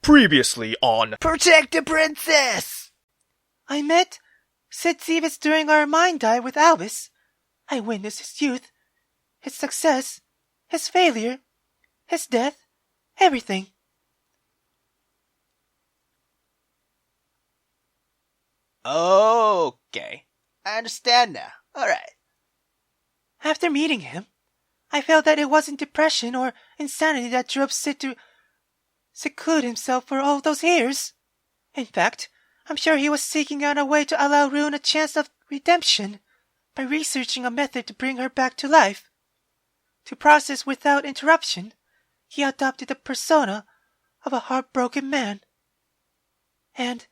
Previously on Protect the Princess! I met Sid Zivitz during our mind dive with Albus. I witnessed his youth, his success, his failure, his death, everything. Okay, I understand now. Alright. After meeting him, I felt that it wasn't depression or insanity that drove Sid to seclude himself for all those years. In fact, I'm sure he was seeking out a way to allow Rune a chance of redemption by researching a method to bring her back to life. To process without interruption, he adopted the persona of a heartbroken man. And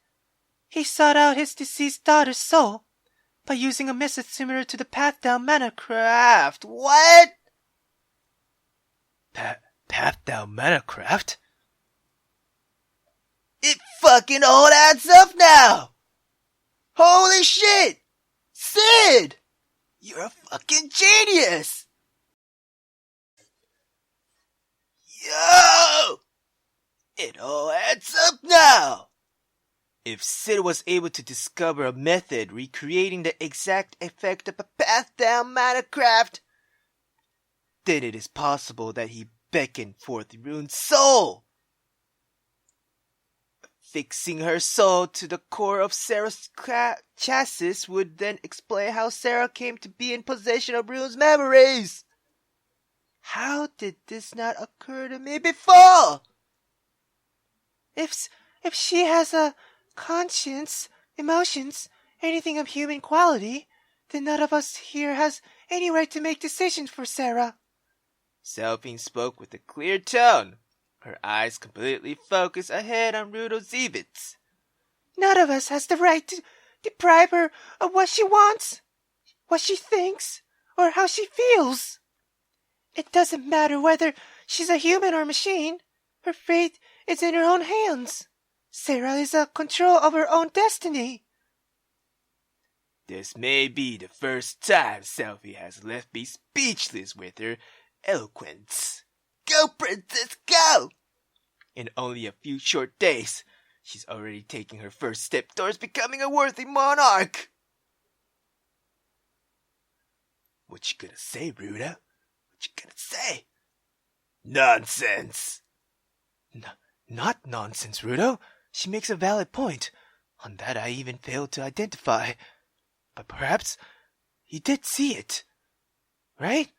he sought out his deceased daughter's soul by using a method similar to the Path Down Mana Craft. What? Path Down Mana Craft? It fucking all adds up now! Holy shit! Sid! You're a fucking genius! Yo! It all adds up now! If Sid was able to discover a method recreating the exact effect of a Path Down Mana Craft, then it is possible that he beckoned forth Rune's soul. Fixing her soul to the core of Sarah's chassis would then explain how Sarah came to be in possession of Rune's memories. How did this not occur to me before? If she has a conscience, emotions, anything of human quality, then none of us here has any right to make decisions for Sarah. Selphine spoke with a clear tone, her eyes completely focused ahead on Rudo Zivitz. None of us has the right to deprive her of what she wants, what she thinks, or how she feels. It doesn't matter whether she's a human or machine. Her fate is in her own hands. Sarah is in control of her own destiny. This may be the first time Selphie has left me speechless with her eloquence. Go, Princess, go! In only a few short days, she's already taking her first step towards becoming a worthy monarch. What you gonna say, Ruda? What you gonna say? Nonsense! Not nonsense, Rudo. She makes a valid point. On that I even failed to identify. But perhaps you did see it, right?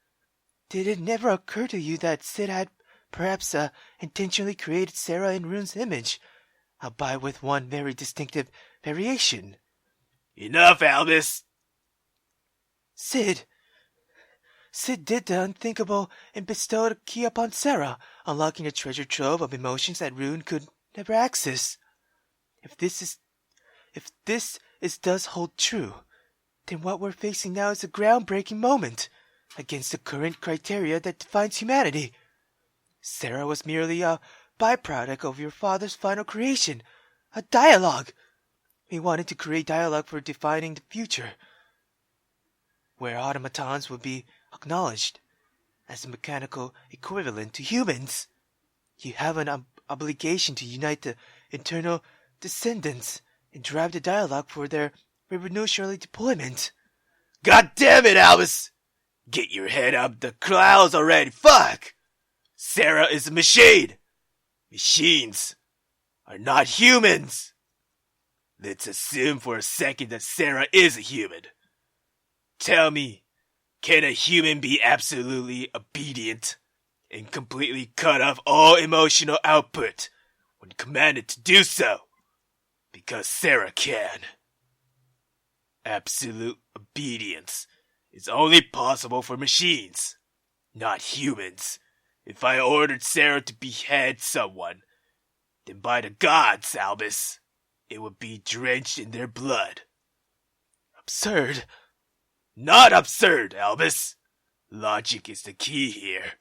Did it never occur to you that Sid had perhaps intentionally created Sarah in Rune's image, albeit with one very distinctive variation? Enough, Albus! Sid did the unthinkable and bestowed a key upon Sarah, unlocking a treasure trove of emotions that Rune could never access. If this does hold true, then what we're facing now is a groundbreaking moment against the current criteria that defines humanity. Sarah was merely a byproduct of your father's final creation, a dialogue. We wanted to create dialogue for defining the future, where automatons would be acknowledged as a mechanical equivalent to humans. You have an obligation to unite the internal descendants and drive the dialogue for their revolutionary deployment. God damn it, Albus! Get your head up the clouds already, fuck! Sarah is a machine! Machines are not humans! Let's assume for a second that Sarah is a human. Tell me, can a human be absolutely obedient and completely cut off all emotional output when commanded to do so? Because Sarah can. Absolute obedience is only possible for machines, not humans. If I ordered Sarah to behead someone, then by the gods, Albus, it would be drenched in their blood. Absurd. Not absurd, Albus. Logic is the key here.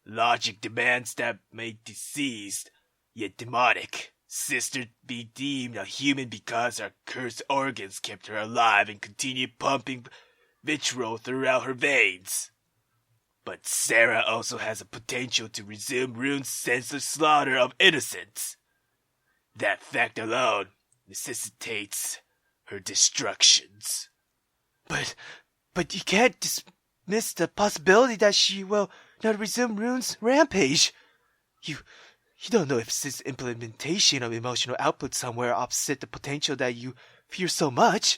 Logic demands that my deceased, yet demonic, sister be deemed a human because her cursed organs kept her alive and continued pumping vitriol throughout her veins. But Sarah also has a potential to resume Rune's senseless slaughter of innocents. That fact alone necessitates her destructions. But you can't dismiss the possibility that she will not resume Rune's rampage. You don't know if this implementation of emotional output somewhere opposite the potential that you fear so much.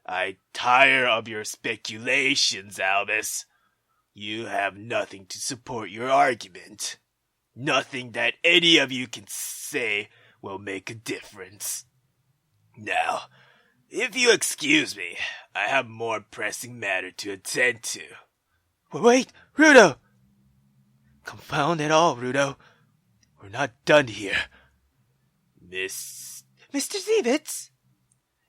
I tire of your speculations, Albus. You have nothing to support your argument. Nothing that any of you can say will make a difference. Now, if you excuse me, I have more pressing matter to attend to. Wait, Rudo! Confound it all, Rudo. We're not done here. Mr. Zivitz,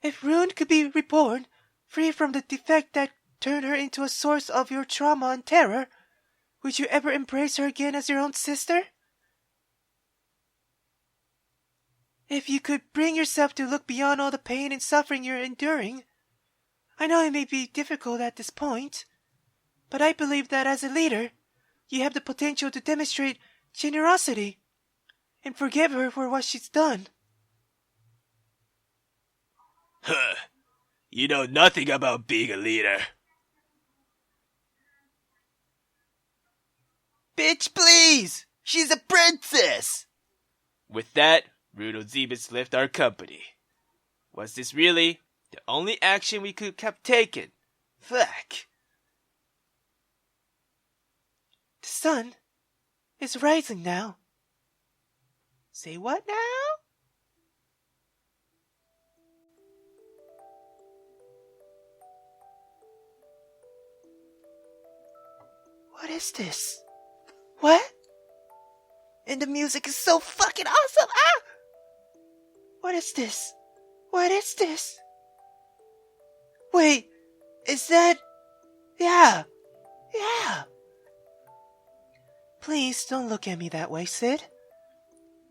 if Rune could be reborn, free from the defect that turned her into a source of your trauma and terror, would you ever embrace her again as your own sister? If you could bring yourself to look beyond all the pain and suffering you're enduring, I know it may be difficult at this point, but I believe that as a leader, you have the potential to demonstrate generosity and forgive her for what she's done. Huh. You know nothing about being a leader. Bitch, please! She's a princess! With that, Rudo Zebus left our company. Was this really the only action we could have taken? Fuck. The sun is rising now. Say what now? What is this? What? And the music is so fucking awesome! Ah! What is this? What is this? Wait, is that... Yeah. Please don't look at me that way, Sid.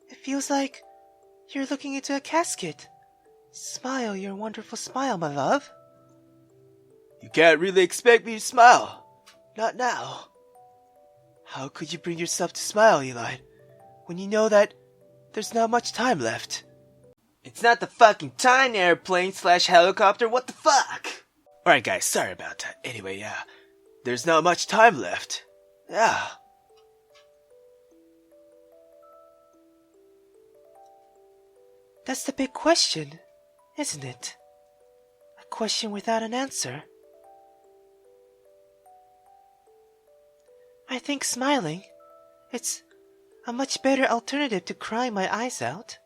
It feels like you're looking into a casket. Smile your wonderful smile, my love. You can't really expect me to smile. Not now. How could you bring yourself to smile, Eli, when you know that there's not much time left? It's not the fucking time airplane / helicopter, what the fuck? Alright guys, sorry about that. Anyway, yeah, there's not much time left. Yeah. That's the big question, isn't it? A question without an answer. I think smiling, it's a much better alternative to crying my eyes out.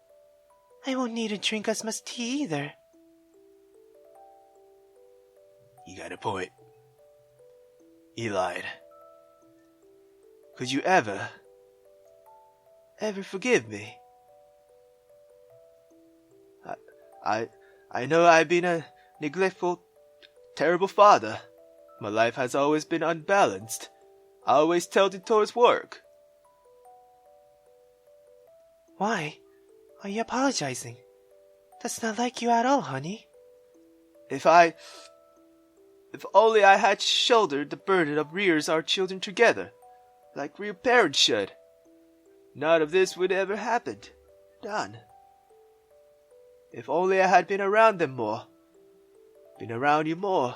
I won't need to drink as much tea either. You got a point. Eli, could you ever forgive me? I know I've been a neglectful, terrible father. My life has always been unbalanced. I always tilted towards work. Why are you apologizing? That's not like you at all, honey. If only I had shouldered the burden of rears our children together, like real parents should, none of this would ever happened. None. If only I had been around them more, been around you more.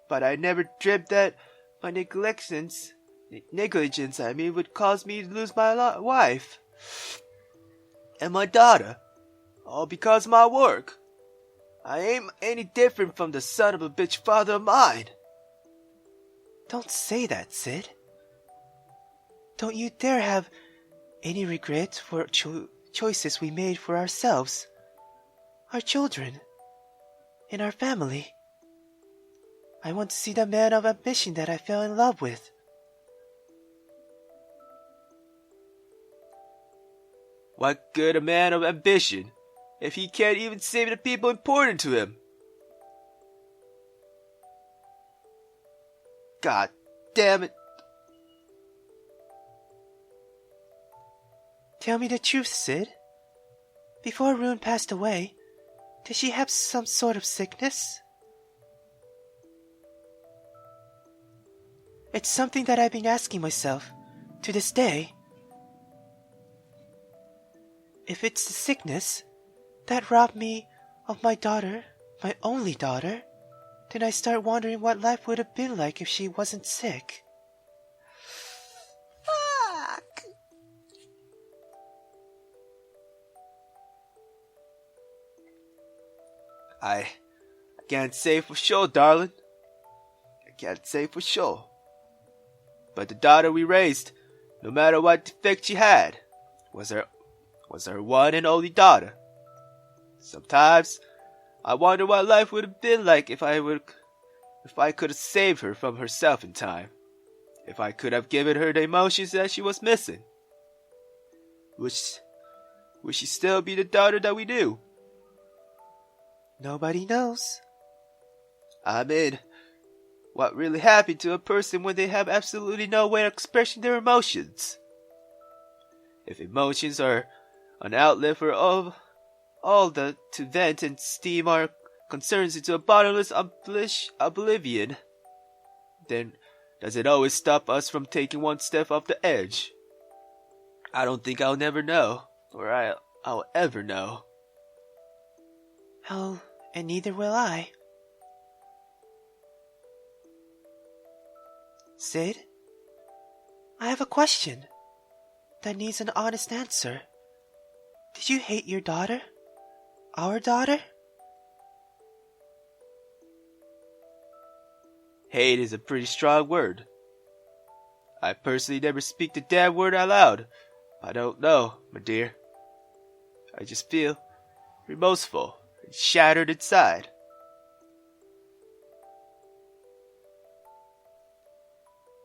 But I never dreamt that my negligence would cause me to lose my wife and my daughter, all because of my work. I ain't any different from the son of a bitch father of mine. Don't say that, Sid. Don't you dare have any regret for choices we made for ourselves, our children, and our family. I want to see the man of ambition that I fell in love with. What good a man of ambition if he can't even save the people important to him? God damn it. Tell me the truth, Sid. Before Rune passed away, did she have some sort of sickness? It's something that I've been asking myself to this day. If it's the sickness that robbed me of my daughter, my only daughter, then I start wondering what life would have been like if she wasn't sick. Fuck! I can't say for sure, darling. I can't say for sure. But the daughter we raised, no matter what defect she had, was her one and only daughter. Sometimes I wonder what life would have been like if I could have saved her from herself in time. If I could have given her the emotions that she was missing. Would she still be the daughter that we knew? Nobody knows. I mean, what really happened to a person when they have absolutely no way of expressing their emotions? If emotions are an outlet for all to vent and steam our concerns into a bottomless oblivion, then does it always stop us from taking one step off the edge? I don't think I'll never know, or I'll ever know. Oh, and neither will I. Sid, I have a question that needs an honest answer. Did you hate your daughter? Our daughter? Hate is a pretty strong word. I personally never speak the damn word out loud. I don't know, my dear. I just feel remorseful and shattered inside.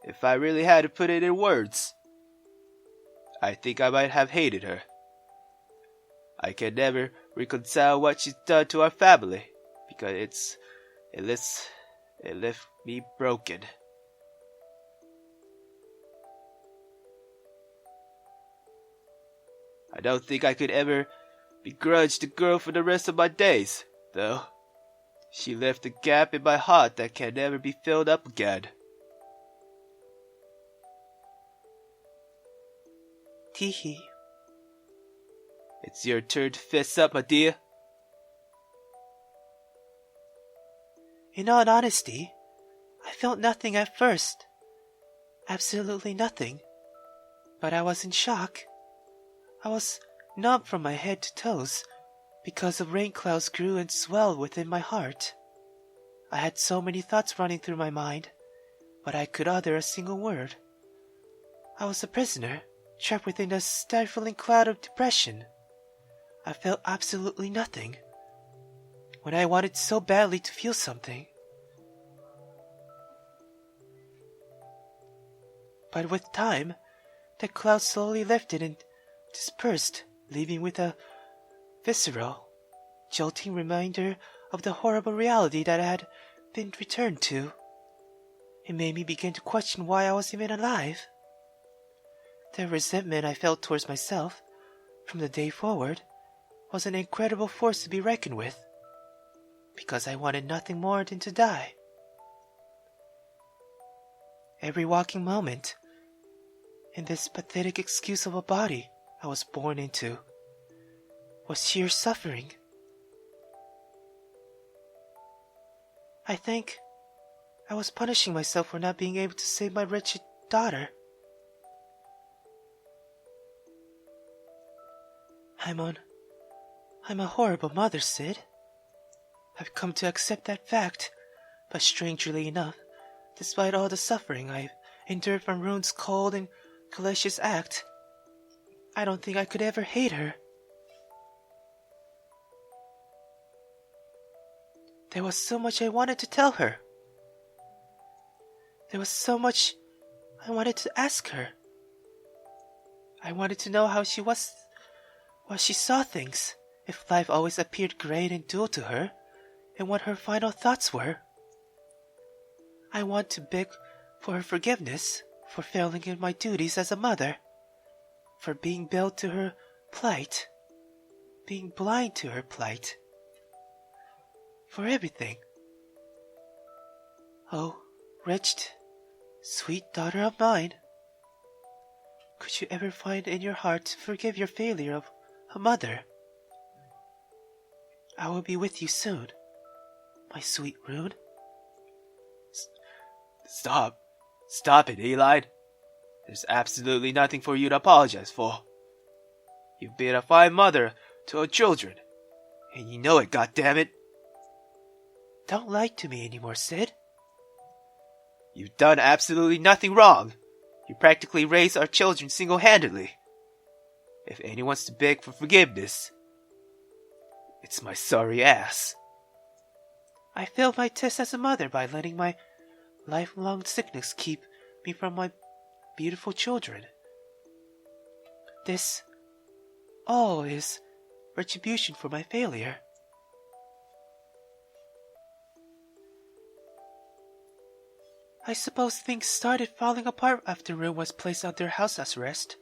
If I really had to put it in words, I think I might have hated her. I can never reconcile what she's done to our family because it left me broken. I don't think I could ever begrudge the girl for the rest of my days, though. She left a gap in my heart that can never be filled up again. Teehee. It's your turn to fess up, my dear. In all honesty, I felt nothing at first. Absolutely nothing. But I was in shock. I was numb from my head to toes because the rain clouds grew and swelled within my heart. I had so many thoughts running through my mind, but I could utter a single word. I was a prisoner, trapped within a stifling cloud of depression. I felt absolutely nothing, when I wanted so badly to feel something. But with time, the clouds slowly lifted and dispersed, leaving with a visceral, jolting reminder of the horrible reality that I had been returned to. It made me begin to question why I was even alive. The resentment I felt towards myself, from the day forward, was an incredible force to be reckoned with, because I wanted nothing more than to die. Every walking moment, in this pathetic excuse of a body I was born into, was sheer suffering. I think I was punishing myself for not being able to save my wretched daughter. I'm a horrible mother, Sid. I've come to accept that fact, but strangely enough, despite all the suffering I've endured from Rune's cold and malicious act, I don't think I could ever hate her. There was so much I wanted to tell her. There was so much I wanted to ask her. I wanted to know how she was, what she saw things, if life always appeared great and dull to her, and what her final thoughts were. I want to beg for her forgiveness for failing in my duties as a mother, for being bound to her plight, being blind to her plight, for everything. Oh, wretched, sweet daughter of mine, could you ever find in your heart to forgive your failure a mother. I will be with you soon, my sweet Rune. Stop. Stop it, Eli. There's absolutely nothing for you to apologize for. You've been a fine mother to our children, and you know it, goddammit. Don't lie to me anymore, Sid. You've done absolutely nothing wrong. You practically raised our children single-handedly. If anyone's to beg for forgiveness, it's my sorry ass. I failed my test as a mother by letting my lifelong sickness keep me from my beautiful children. This all is retribution for my failure. I suppose things started falling apart after Rune was placed under house arrest.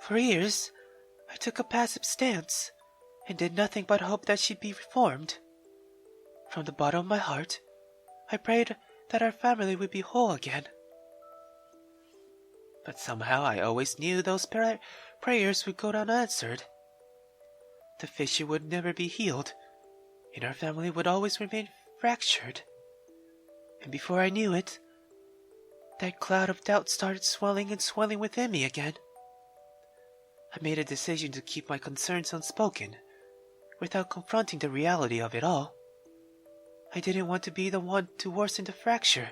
For years, I took a passive stance and did nothing but hope that she'd be reformed. From the bottom of my heart, I prayed that our family would be whole again. But somehow I always knew those prayers would go unanswered. The fissure would never be healed, and our family would always remain fractured. And before I knew it, that cloud of doubt started swelling and swelling within me again. I made a decision to keep my concerns unspoken, without confronting the reality of it all. I didn't want to be the one to worsen the fracture,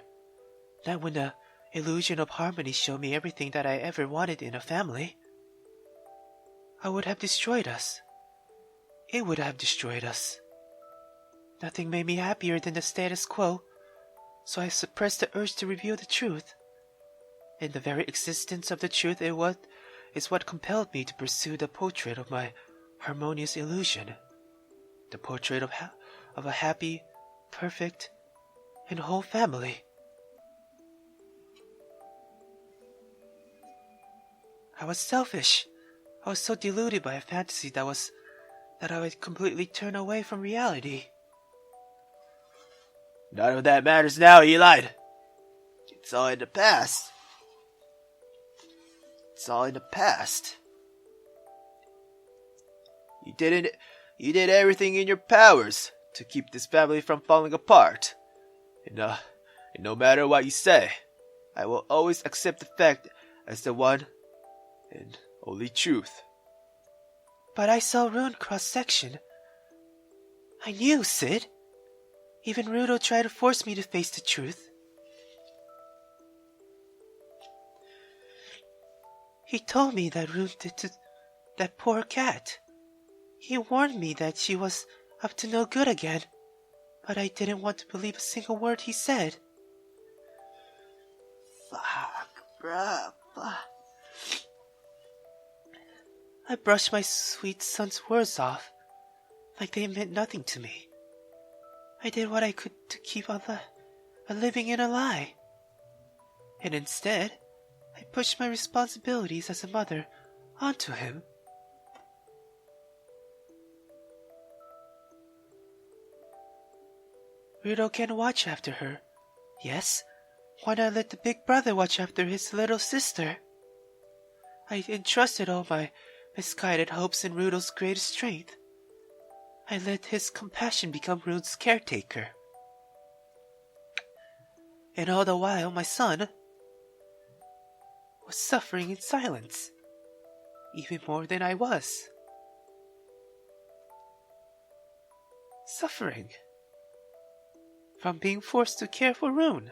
not when the illusion of harmony showed me everything that I ever wanted in a family. I would have destroyed us. It would have destroyed us. Nothing made me happier than the status quo, so I suppressed the urge to reveal the truth. And the very existence of the truth is what compelled me to pursue the portrait of my harmonious illusion. The portrait of a happy, perfect, and whole family. I was selfish. I was so deluded by a fantasy that I would completely turn away from reality. None of that matters now, Eli. It's all in the past. It's all in the past. You did everything in your powers to keep this family from falling apart. And no matter what you say, I will always accept the fact as the one and only truth. But I saw Rune cross-section. I knew, Sid. Even Rudo tried to force me to face the truth. He told me that Rune did to that poor cat. He warned me that she was up to no good again, but I didn't want to believe a single word he said. Fuck, bruh, fuck. I brushed my sweet son's words off, like they meant nothing to me. I did what I could to keep on living in a lie. And instead, I pushed my responsibilities as a mother onto him. Rudo can watch after her. Yes, why not let the big brother watch after his little sister? I entrusted all my misguided hopes in Rudo's greatest strength. I let his compassion become Rune's caretaker. And all the while, my son was suffering in silence, even more than I was. Suffering from being forced to care for Rune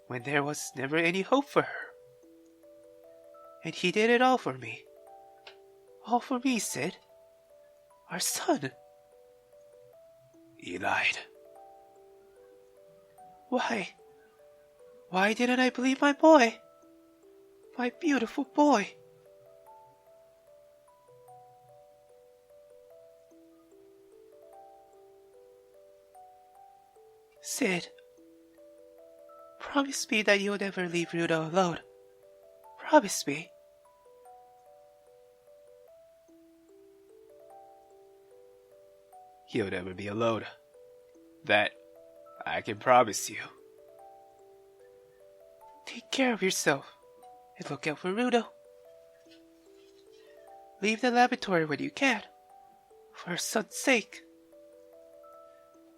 when there was never any hope for her. And he did it all for me. All for me, Sid. Our son. He lied. Why? Why didn't I believe my boy? My beautiful boy. Sid, promise me that you'll never leave Rudo alone. Promise me. He'll never be alone. That I can promise you. Take care of yourself and look out for Rudo. Leave the laboratory when you can. for her son's sake.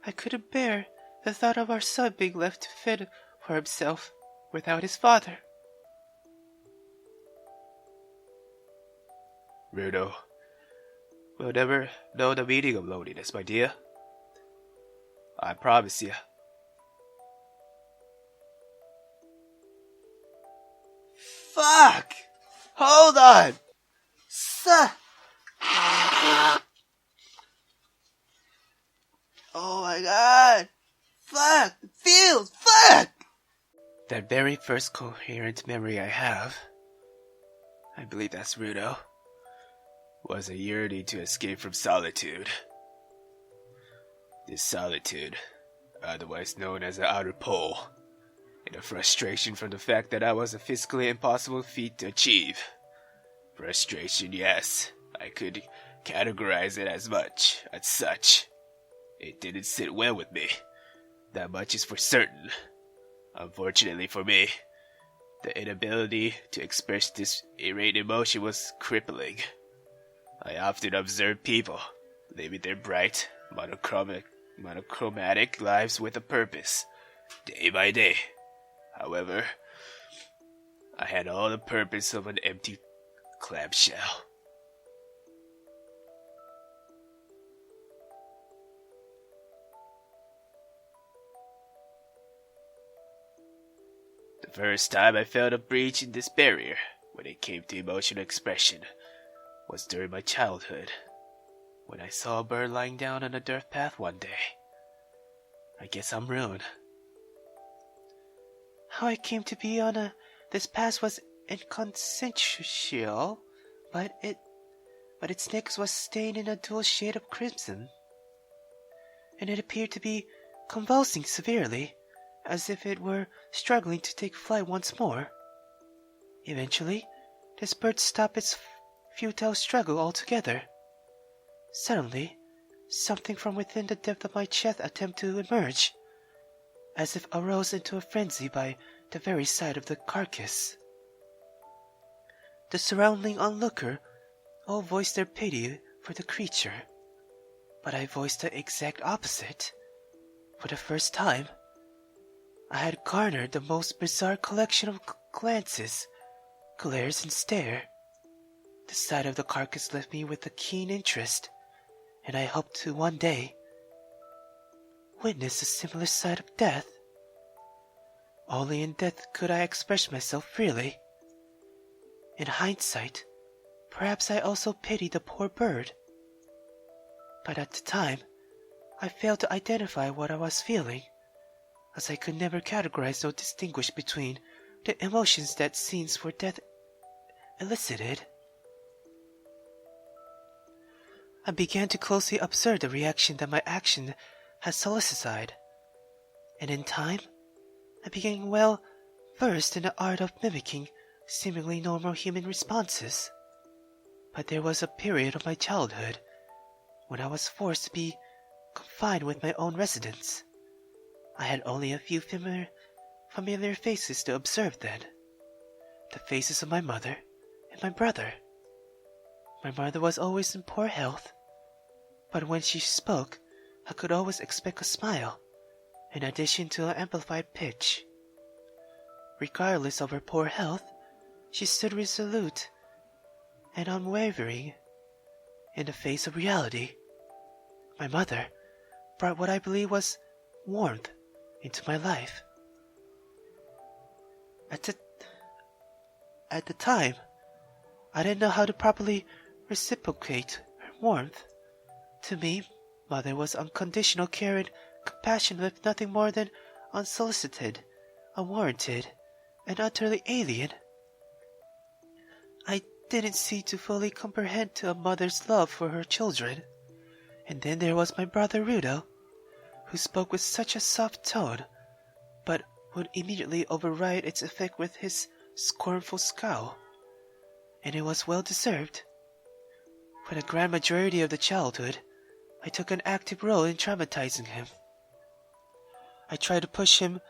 I couldn't bear the thought of our son being left to fend for himself without his father. Rudo, we'll never know the meaning of loneliness, my dear. I promise you. Fuck! Hold on! Oh my god! Fuck! It feels! Fuck! That very first coherent memory I have, I believe that's Rudo, was a yearning to escape from solitude. This solitude, otherwise known as the outer pole, and a frustration from the fact that I was a physically impossible feat to achieve. Frustration, yes, I could categorize it as such. It didn't sit well with me. That much is for certain. Unfortunately for me, the inability to express this irate emotion was crippling. I often observed people living their bright, monochromatic lives with a purpose, day by day. However, I had all the purpose of an empty clamshell. The first time I felt a breach in this barrier, when it came to emotional expression, was during my childhood, when I saw a bird lying down on a dirt path one day. I guess I'm Rune. How I came to be on this path was inconsequential, but its neck was stained in a dual shade of crimson, and it appeared to be convulsing severely, as if it were struggling to take flight once more. Eventually, this bird stopped its futile struggle altogether. Suddenly, something from within the depth of my chest attempted to emerge, as if aroused into a frenzy by the very sight of the carcass. The surrounding onlooker all voiced their pity for the creature, but I voiced the exact opposite. For the first time, I had garnered the most bizarre collection of glances, glares, and stare. The sight of the carcass left me with a keen interest, and I hoped to one day witness a similar sight of death. Only in death could I express myself freely. In hindsight, perhaps I also pitied the poor bird. But at the time, I failed to identify what I was feeling, as I could never categorize or distinguish between the emotions that scenes for death elicited. I began to closely observe the reaction that my action had solicited, and in time, I became well versed in the art of mimicking seemingly normal human responses. But there was a period of my childhood when I was forced to be confined with my own residence. I had only a few familiar faces to observe then. The faces of my mother and my brother. My mother was always in poor health, but when she spoke, I could always expect a smile, in addition to an amplified pitch. Regardless of her poor health, she stood resolute and unwavering in the face of reality. My mother brought what I believe was warmth into my life. At the time, I didn't know how to properly reciprocate her warmth. To me, mother was unconditional care and compassion with nothing more than unsolicited, unwarranted, and utterly alien. I didn't seem to fully comprehend a mother's love for her children. And then there was my brother Rudo, who spoke with such a soft tone, but would immediately override its effect with his scornful scowl. And it was well deserved. For the grand majority of the childhood, I took an active role in traumatizing him. I tried to push him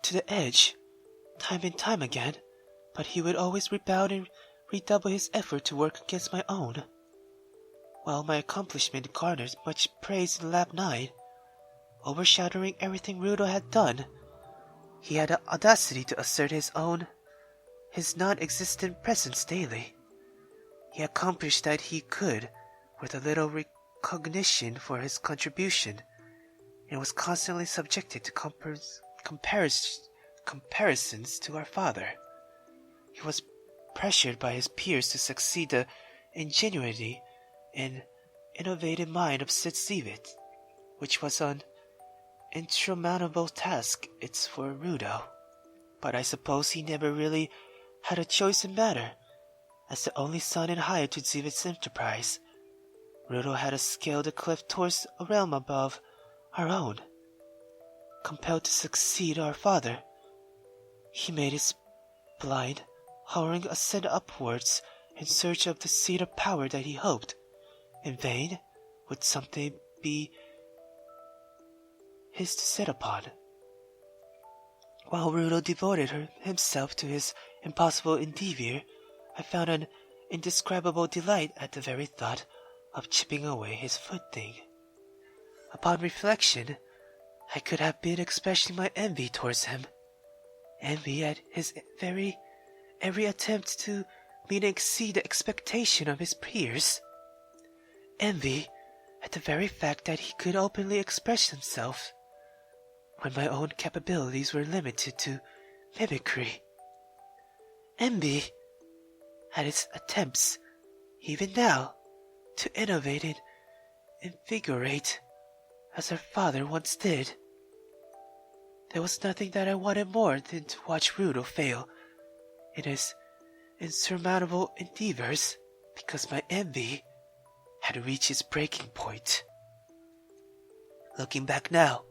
to the edge, time and time again, but he would always rebound and redouble his effort to work against my own. While my accomplishment garnered much praise in Lab 9, overshadowing everything Rudo had done, he had the audacity to assert his non-existent presence daily. He accomplished that he could with a little recognition for his contribution, and was constantly subjected to comparisons to our father. He was pressured by his peers to succeed the ingenuity and innovative mind of Sid Zivit, which was an insurmountable task it's for Rudo. But I suppose he never really had a choice in matter. As the only son and heir to Zivit's enterprise, Rudo had to scale the cliff towards a realm above our own. Compelled to succeed our father, he made his blind, hovering ascent upwards in search of the seat of power that he hoped, in vain, would someday be his to sit upon. While Rudo devoted himself to his impossible endeavor, I found an indescribable delight at the very thought of chipping away his footing. Upon reflection, I could have been expressing my envy towards him. Envy at his every attempt to meet and exceed the expectation of his peers. Envy at the very fact that he could openly express himself, when my own capabilities were limited to mimicry. Envy at his attempts, even now, to innovate and invigorate, as our father once did. There was nothing that I wanted more than to watch Rudo fail in his insurmountable endeavors, because my envy had reached its breaking point. Looking back now,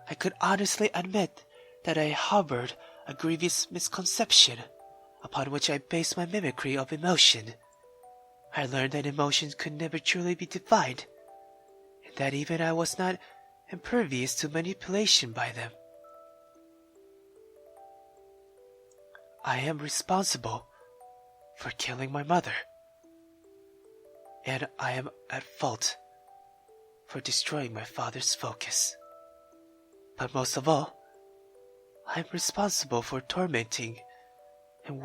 I could honestly admit that I harbored a grievous misconception upon which I based my mimicry of emotion. I learned that emotions could never truly be defined, and that even I was not impervious to manipulation by them. I am responsible for killing my mother, and I am at fault for destroying my father's focus. But most of all, I am responsible for tormenting and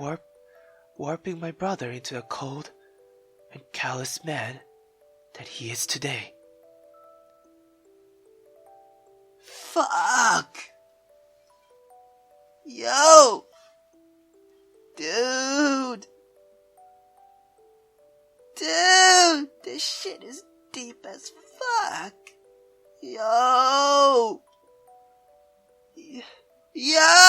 warping my brother into the cold and callous man that he is today. Fuck! Yo! Dude! This shit is deep as fuck! Yo! Yo!